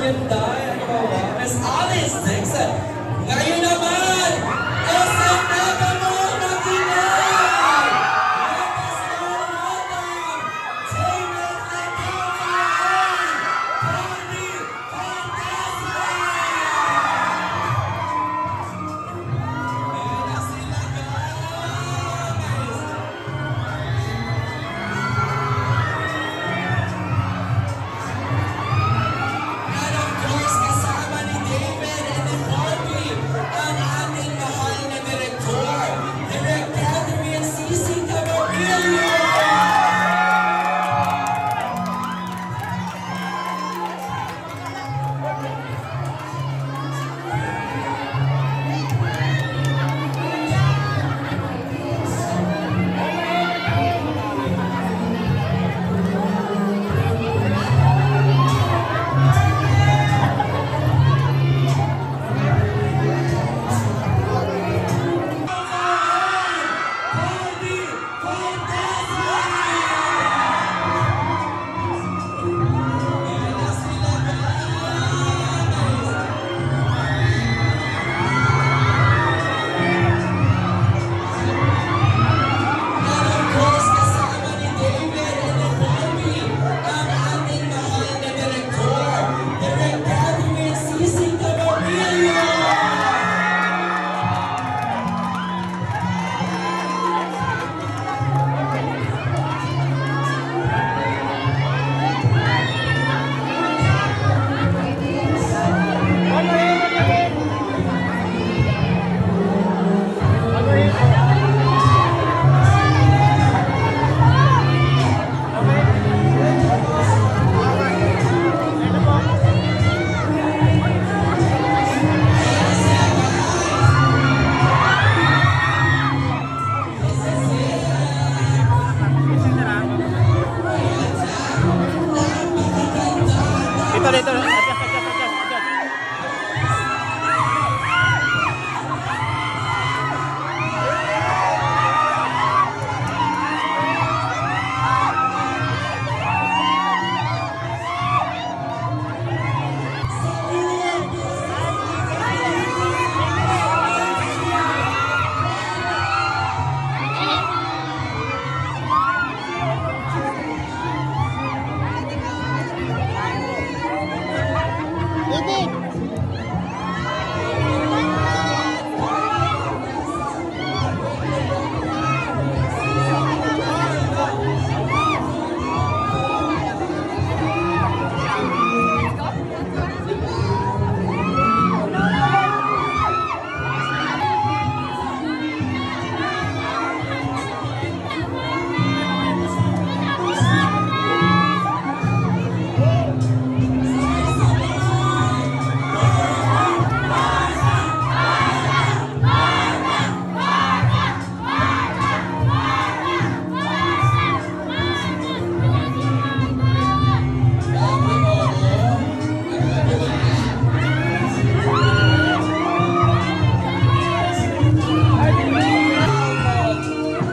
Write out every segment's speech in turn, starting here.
Hyundai, ano ba ba? Miss Alice Dixon. Ngayon naman, SM Megamall na kinay! Let us all welcome David Lecavalier, Tony Contessa! Ayan na sila, guys! And of course, kasama ni David and ni Barbie, ang ating mahal na direktor, Direk Catherine Sisi Camarillo! Barbie Contessa! Ayan na sila, guys! And of course, kasama ni David and ni Barbie, ang ating mahal na direktor, Direk Catherine Sisi Camarillo! Dito. Adjust.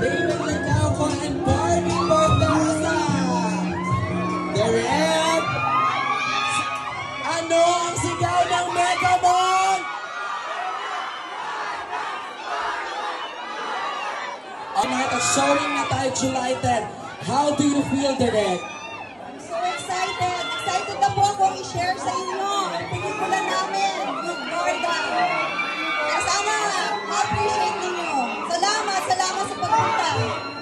David Lecava and Barbie Contessa! Direk! Ano ang sigaw ng Megamall? Alright, showing na tayo July 10. How do you feel, Direk? I'm so excited! Excited na po akong i-share sa inyo ang pelikula namin, Good Gorda. Sana ma-appreciate ninyo. Salamat sa pagpunta.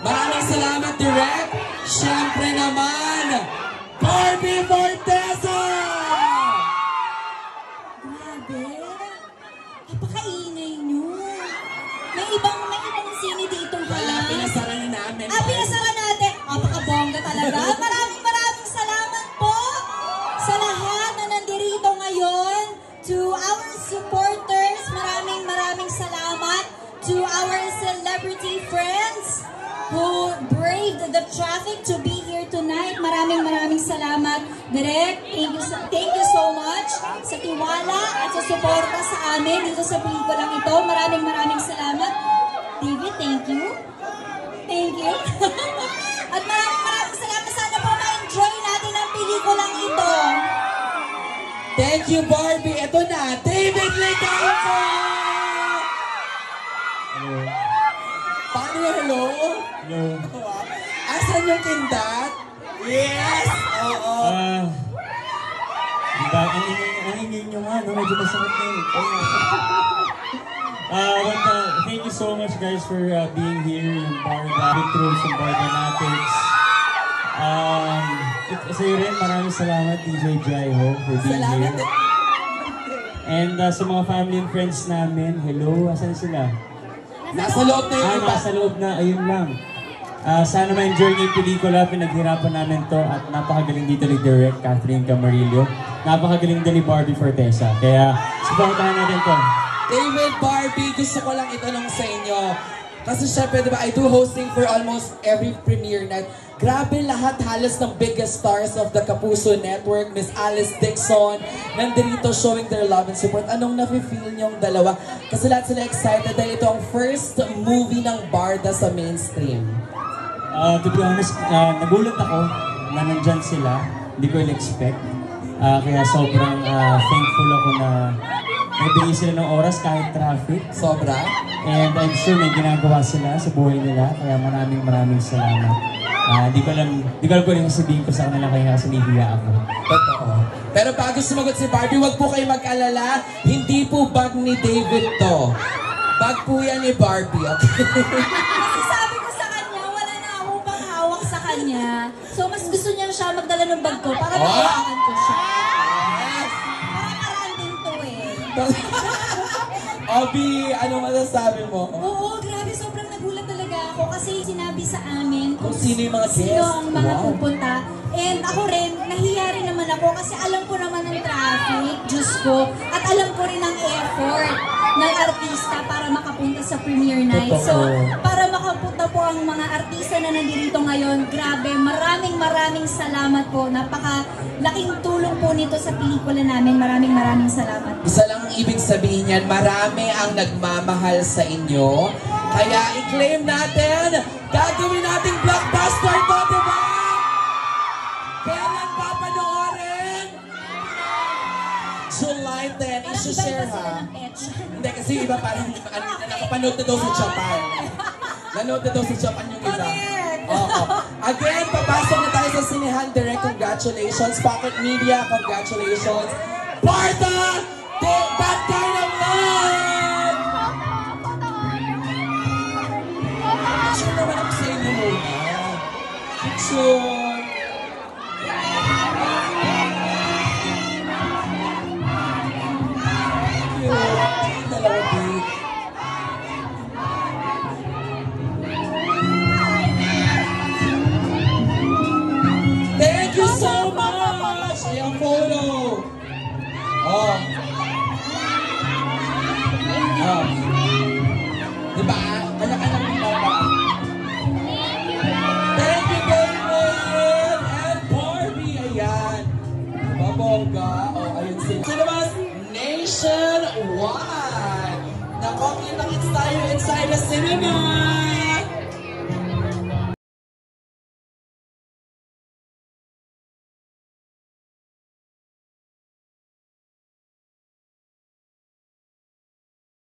Maraming salamat, Direk! Siyempre naman, Barbie Contessa! Grabe! Napakaingay nyo. May ibang sini dito ba? Wala, pinasara na namin. Pinasara natin. Napakabongga talaga. Maraming salamat po sa lahat na nandirito ngayon. To our supporters, maraming salamat. To our celebrity friends who braved the traffic to be here tonight. Maraming salamat. Direk, thank you so much sa tiwala at sa suporta sa amin dito sa pelikulang ito. Maraming salamat. David, thank you. Thank you. At maraming salamat. Sana po ma-enjoy natin ang pelikulang ito. Thank you, Barbie. Ito na, David Licanco! Hello. Paano yung hello? Hello. Asan yung kindat? Yes! Oo. Diba, ang ingay nyo nga, no? Medyo masakit na yun. Thank you so much guys for being here in Barda. Through some Barda Natics. Sa'yo rin, maraming salamat DJ Jaiho for being Salamat. here. And sa mga family and friends namin, hello, asan sila? Nasa loob na yung iba. Nasa loob na, ayun lang. Sana ma-enjoy niyo yung pelikula, pinaghirapan namin to at napakagaling dito ni Direk Catherine Camarillo. Napakagaling din ni Barbie Fortesa. Kaya, supportahan natin to. David, Barbie, gusto ko lang itanong sa inyo. Kasi syempre, diba, I do hosting for almost every premiere night. Grabe lahat halos ng biggest stars of the Kapuso Network, Miss Alice Dixon, nandito showing their love and support. Anong nafe-feel niyong dalawa? Kasi lahat sila excited dahil ito ang first movie ng Barda sa mainstream. To be honest, nagulat ako na nandyan sila. Hindi ko in-expect. Kaya sobrang thankful ako na nagbigay sila ng oras kahit traffic. Sobra. And I'm sure may ginagawa sila sa buhay nila. Kaya maraming salamat. Di ko alam kung ano yung sabihin ko sa kanila kaya kasi nahihiya ako. Totoo. Pero bago sumagot si Barbie, wag po kayo mag-alala. Hindi po bag ni David to. Bag po yan ni Barbie, okay? Kasi sabi ko sa kanya, wala na ako pang hawak sa kanya. So mas gusto niya siya magdala ng bag ko para mahawakan ko siya. Para paraan din to Obi, ano masasabi mo? Oo, grabe, sobrang nagulat talaga ako kasi sinabi sa amin Kung sino yung mga sino guests. ang mga Wow. pupunta. And ako rin, nahiya rin naman ako kasi alam ko naman ang traffic, Diyos ko, at alam ko rin ang effort ng artista para makapunta sa premiere night. So, Totoo. para makapunta po ang mga artista na nandito ngayon, grabe, maraming salamat po. Napakalaking tulong po nito sa pelikula namin. Maraming salamat. Isa lang ang ibig sabihin yan, marami ang nagmamahal sa inyo. Kaya i-claim natin, gagawin nating blockbuster to, diba? Kailan papanoorin? July 10, Parang isi-share iba sila ha. ng petsa. Hindi kasi iba parang nakapanood na daw sa Japan. Nanood na daw sa Japan yung iba. Correct. Oo. Again, papasok na tayo sa Sinehan Direct. Congratulations. Pocket Media, congratulations. Barda! Bad Kind of Love! Picture naman ako sa inyo muna. Picture. Cute. Dalawa big. Thank you so much! Ayan photo. Oh. Oh. Diba? Anak-anak ng baba. Thank you, David! And Barbie! Ayan. Diba, bongga? Oh, ayun sila. Cinemas nationwide! Nako, kita-kits tayo inside the cinema!